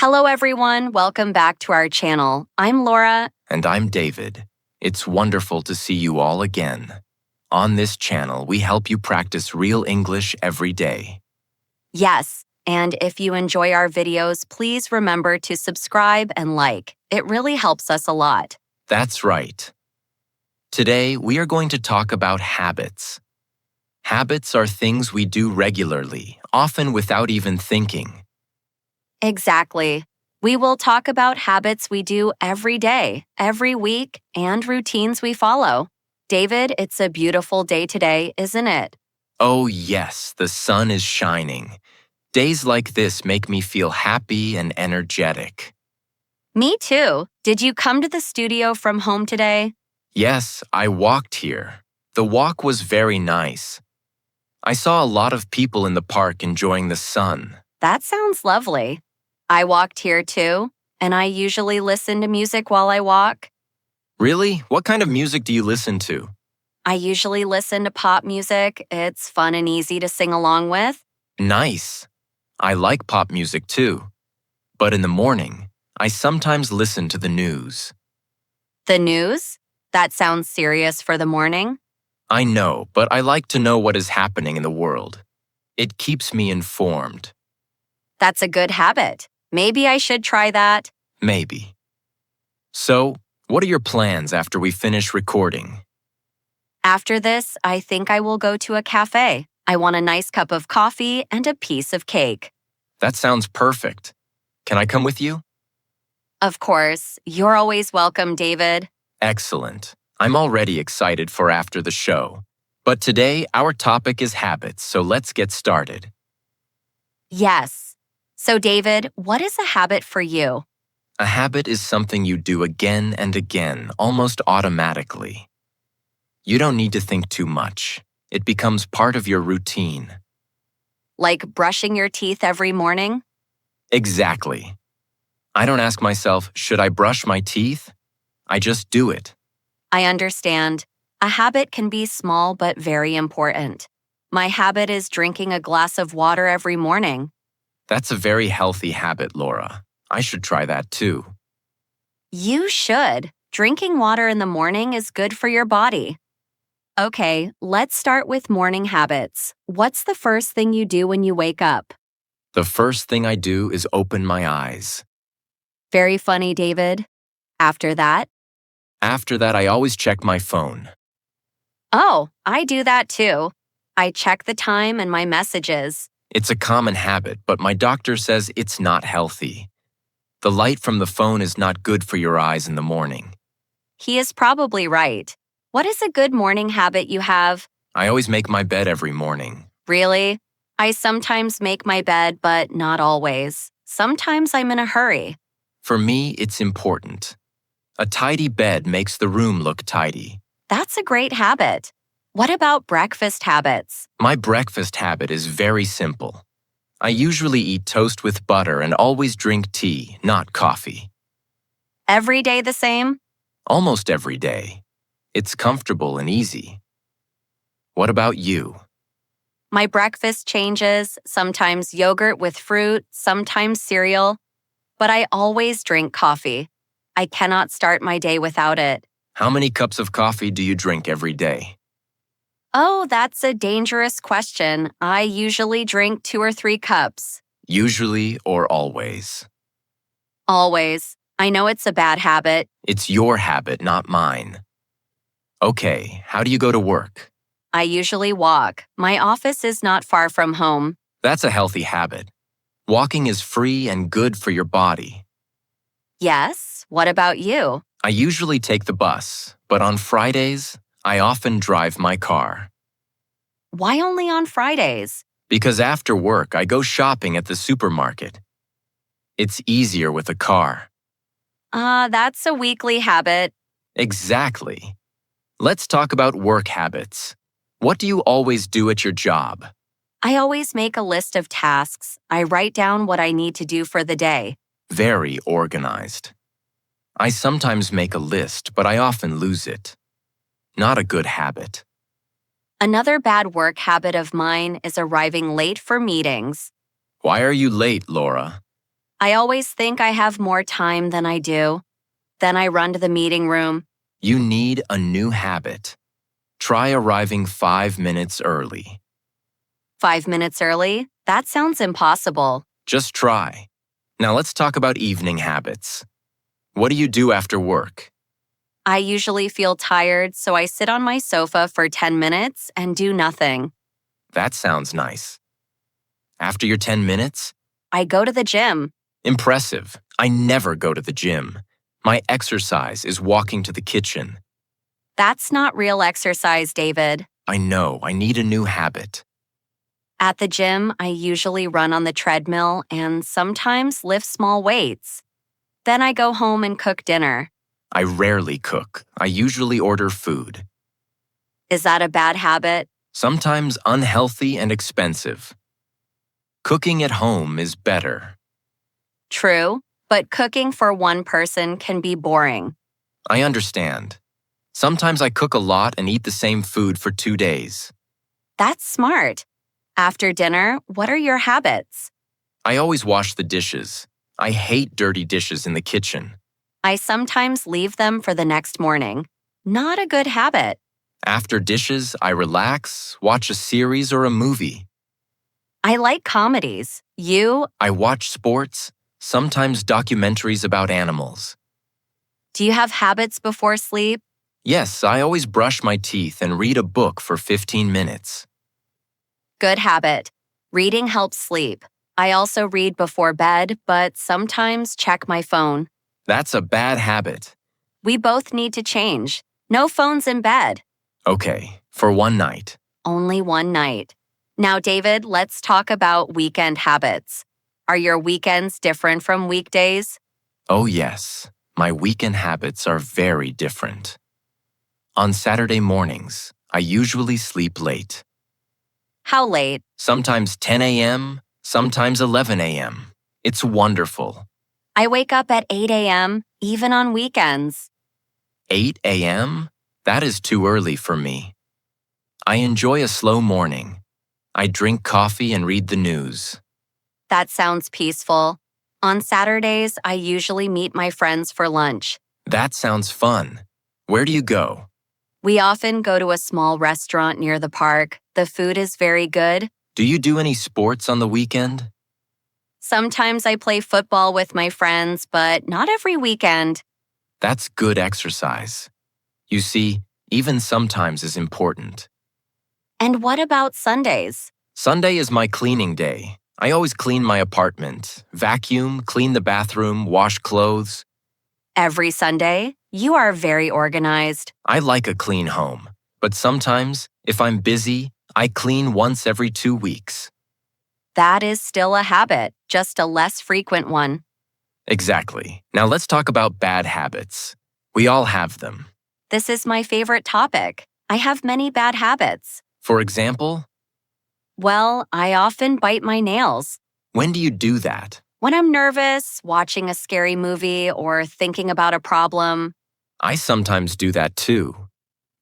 Hello, everyone. Welcome back to our channel. I'm Laura. And I'm David. It's wonderful to see you all again. On this channel, we help you practice real English every day. Yes, and if you enjoy our videos, please remember to subscribe and like. It really helps us a lot. That's right. Today, we are going to talk about habits. Habits are things we do regularly, often without even thinking. Exactly. We will talk about habits we do every day, every week, and routines we follow. David, it's a beautiful day today, isn't it? Oh yes, the sun is shining. Days like this make me feel happy and energetic. Me too. Did you come to the studio from home today? Yes, I walked here. The walk was very nice. I saw a lot of people in the park enjoying the sun. That sounds lovely. I walked here too, and I usually listen to music while I walk. Really? What kind of music do you listen to? I usually listen to pop music. It's fun and easy to sing along with. Nice. I like pop music too. But in the morning, I sometimes listen to the news. The news? That sounds serious for the morning. I know, but I like to know what is happening in the world. It keeps me informed. That's a good habit. Maybe I should try that. Maybe. So, what are your plans after we finish recording? After this, I think I will go to a cafe. I want a nice cup of coffee and a piece of cake. That sounds perfect. Can I come with you? Of course, you're always welcome, David. Excellent. I'm already excited for after the show. But today, our topic is habits, so let's get started. Yes. So, David, what is a habit for you? A habit is something you do again and again, almost automatically. You don't need to think too much. It becomes part of your routine. Like brushing your teeth every morning? Exactly. I don't ask myself, should I brush my teeth? I just do it. I understand. A habit can be small but very important. My habit is drinking a glass of water every morning. That's a very healthy habit, Laura. I should try that too. You should. Drinking water in the morning is good for your body. Okay, let's start with morning habits. What's the first thing you do when you wake up? The first thing I do is open my eyes. Very funny, David. After that? After that, I always check my phone. Oh, I do that too. I check the time and my messages. It's a common habit, but my doctor says it's not healthy. The light from the phone is not good for your eyes in the morning. He is probably right. What is a good morning habit you have? I always make my bed every morning. Really? I sometimes make my bed, but not always. Sometimes I'm in a hurry. For me, it's important. A tidy bed makes the room look tidy. That's a great habit. What about breakfast habits? My breakfast habit is very simple. I usually eat toast with butter and always drink tea, not coffee. Every day the same? Almost every day. It's comfortable and easy. What about you? My breakfast changes, sometimes yogurt with fruit, sometimes cereal. But I always drink coffee. I cannot start my day without it. How many cups of coffee do you drink every day? Oh, that's a dangerous question. I usually drink 2 or 3 cups. Usually or always? Always. I know it's a bad habit. It's your habit, not mine. Okay, how do you go to work? I usually walk. My office is not far from home. That's a healthy habit. Walking is free and good for your body. Yes, what about you? I usually take the bus, but on Fridays, I often drive my car. Why only on Fridays? Because after work, I go shopping at the supermarket. It's easier with a car. That's a weekly habit. Exactly. Let's talk about work habits. What do you always do at your job? I always make a list of tasks. I write down what I need to do for the day. Very organized. I sometimes make a list, but I often lose it. Not a good habit. Another bad work habit of mine is arriving late for meetings. Why are you late, Laura? I always think I have more time than I do. Then I run to the meeting room. You need a new habit. Try arriving 5 minutes early. 5 minutes early? That sounds impossible. Just try. Now let's talk about evening habits. What do you do after work? I usually feel tired, so I sit on my sofa for 10 minutes and do nothing. That sounds nice. After your 10 minutes? I go to the gym. Impressive. I never go to the gym. My exercise is walking to the kitchen. That's not real exercise, David. I know, I need a new habit. At the gym, I usually run on the treadmill and sometimes lift small weights. Then I go home and cook dinner. I rarely cook. I usually order food. Is that a bad habit? Sometimes unhealthy and expensive. Cooking at home is better. True, but cooking for one person can be boring. I understand. Sometimes I cook a lot and eat the same food for 2 days. That's smart. After dinner, what are your habits? I always wash the dishes. I hate dirty dishes in the kitchen. I sometimes leave them for the next morning. Not a good habit. After dishes, I relax, watch a series or a movie. I like comedies. You? I watch sports, sometimes documentaries about animals. Do you have habits before sleep? Yes, I always brush my teeth and read a book for 15 minutes. Good habit. Reading helps sleep. I also read before bed, but sometimes check my phone. That's a bad habit. We both need to change. No phones in bed. Okay, for one night. Only one night. Now, David, let's talk about weekend habits. Are your weekends different from weekdays? Oh yes, my weekend habits are very different. On Saturday mornings, I usually sleep late. How late? Sometimes 10 a.m., sometimes 11 a.m. It's wonderful. I wake up at 8 a.m., even on weekends. 8 a.m.? That is too early for me. I enjoy a slow morning. I drink coffee and read the news. That sounds peaceful. On Saturdays, I usually meet my friends for lunch. That sounds fun. Where do you go? We often go to a small restaurant near the park. The food is very good. Do you do any sports on the weekend? Sometimes I play football with my friends, but not every weekend. That's good exercise. You see, even sometimes is important. And what about Sundays? Sunday is my cleaning day. I always clean my apartment, vacuum, clean the bathroom, wash clothes. Every Sunday? You are very organized. I like a clean home, but sometimes, if I'm busy, I clean once every 2 weeks. That is still a habit, just a less frequent one. Exactly. Now let's talk about bad habits. We all have them. This is my favorite topic. I have many bad habits. For example, Well, I often bite my nails. when do you do that? When I'm nervous, watching a scary movie, or thinking about a problem. I sometimes do that too.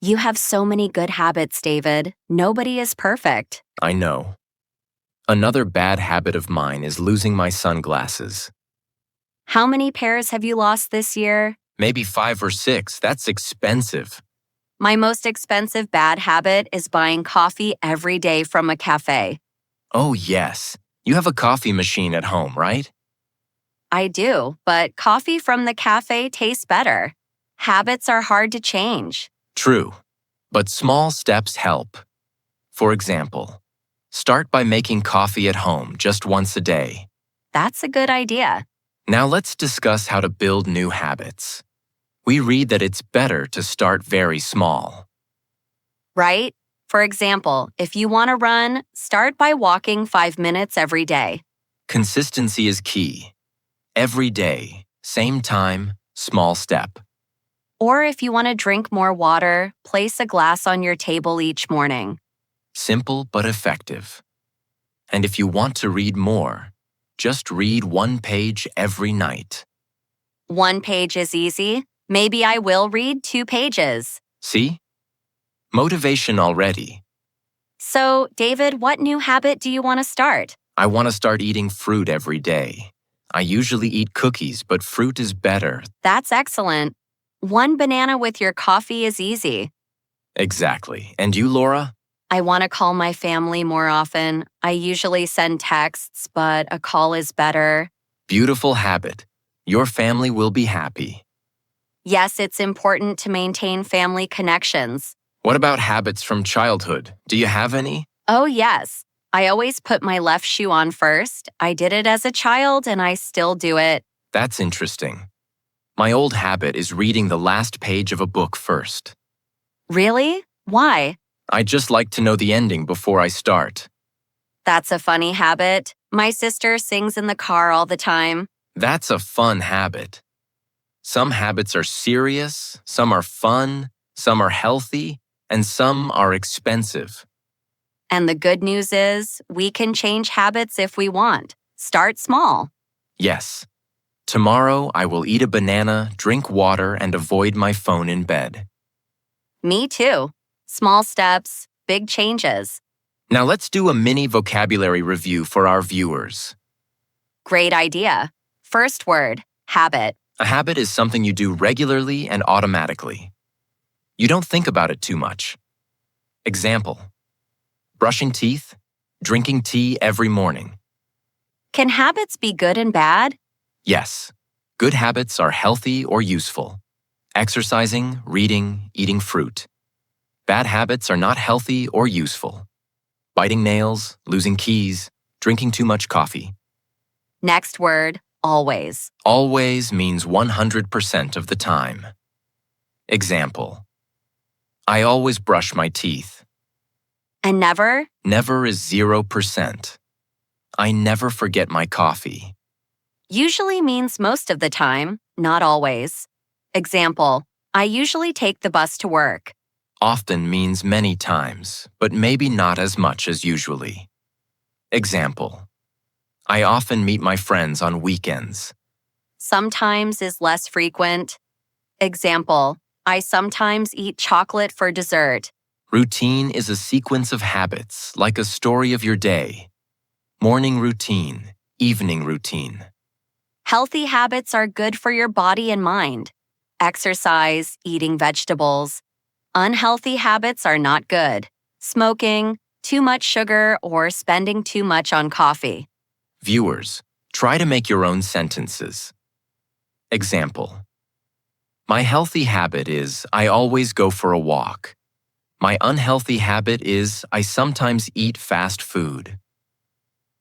You have so many good habits, David. Nobody is perfect. I know. Another bad habit of mine is losing my sunglasses. How many pairs have you lost this year? Maybe 5 or 6. That's expensive. My most expensive bad habit is buying coffee every day from a cafe. Oh, yes. You have a coffee machine at home, right? I do, but coffee from the cafe tastes better. Habits are hard to change. True. But small steps help. For example, start by making coffee at home just once a day. That's a good idea. Now let's discuss how to build new habits. We read that it's better to start very small. Right? For example, if you want to run, start by walking 5 minutes every day. Consistency is key. Every day, same time, small step. Or if you want to drink more water, place a glass on your table each morning. Simple but effective. And if you want to read more, just read 1 page every night. 1 page is easy. Maybe I will read 2 pages. See? Motivation already. So, David, what new habit do you want to start? I want to start eating fruit every day. I usually eat cookies, but fruit is better. That's excellent. One banana with your coffee is easy. Exactly. And you, Laura? I want to call my family more often. I usually send texts, but a call is better. Beautiful habit. Your family will be happy. Yes, it's important to maintain family connections. What about habits from childhood? Do you have any? Oh, yes. I always put my left shoe on first. I did it as a child and I still do it. That's interesting. My old habit is reading the last page of a book first. Really? Why? I just like to know the ending before I start. That's a funny habit. My sister sings in the car all the time. That's a fun habit. Some habits are serious, some are fun, some are healthy, and some are expensive. And the good news is, we can change habits if we want. Start small. Yes. Tomorrow I will eat a banana, drink water, and avoid my phone in bed. Me too. Small steps, big changes. Now let's do a mini vocabulary review for our viewers. Great idea. First word, habit. A habit is something you do regularly and automatically. You don't think about it too much. Example: brushing teeth, drinking tea every morning. Can habits be good and bad? Yes, good habits are healthy or useful. Exercising, reading, eating fruit. Bad habits are not healthy or useful. Biting nails, losing keys, drinking too much coffee. Next word, always. Always means 100% of the time. Example: I always brush my teeth. And never? Never is 0%. I never forget my coffee. Usually means most of the time, not always. Example, I usually take the bus to work. Often means many times, but maybe not as much as usually. Example: I often meet my friends on weekends. Sometimes is less frequent. Example, I sometimes eat chocolate for dessert. Routine is a sequence of habits, like a story of your day. Morning routine, evening routine. Healthy habits are good for your body and mind. Exercise, eating vegetables. Unhealthy habits are not good. Smoking, too much sugar, or spending too much on coffee. Viewers, try to make your own sentences. Example: my healthy habit is I always go for a walk. My unhealthy habit is I sometimes eat fast food.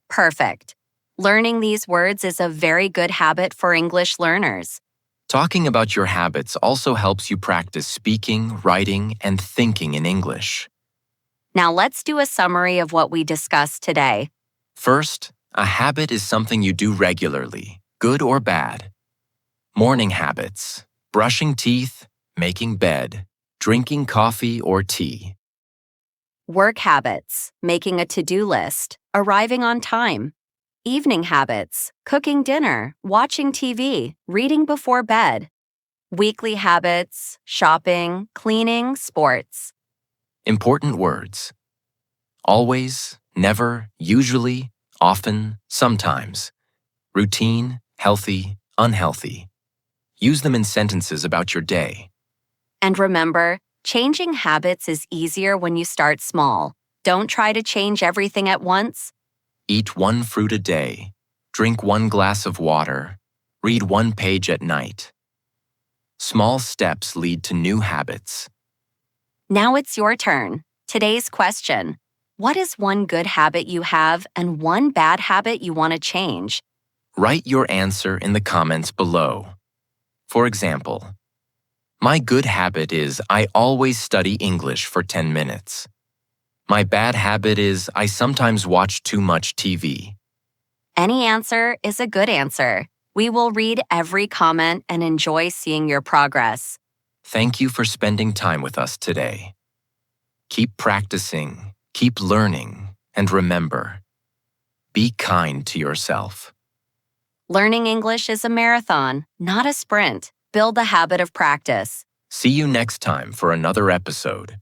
Perfect. Learning these words is a very good habit for English learners. Talking about your habits also helps you practice speaking, writing, and thinking in English. Now let's do a summary of what we discussed today. First, a habit is something you do regularly, good or bad. Morning habits: brushing teeth, making bed, drinking coffee or tea. Work habits, making a to-do list, arriving on time. Evening habits, cooking dinner, watching TV, reading before bed. Weekly habits, shopping, cleaning, sports. Important words: always, never, usually, often, sometimes. Routine, healthy, unhealthy. Use them in sentences about your day. And remember, changing habits is easier when you start small. Don't try to change everything at once. Eat 1 fruit a day. Drink 1 glass of water. Read 1 page at night. Small steps lead to new habits. Now it's your turn. Today's question: what is one good habit you have and one bad habit you want to change? Write your answer in the comments below. For example, my good habit is I always study English for 10 minutes. My bad habit is I sometimes watch too much TV. Any answer is a good answer. We will read every comment and enjoy seeing your progress. Thank you for spending time with us today. Keep practicing, keep learning, and remember, be kind to yourself. Learning English is a marathon, not a sprint. Build the habit of practice. See you next time for another episode.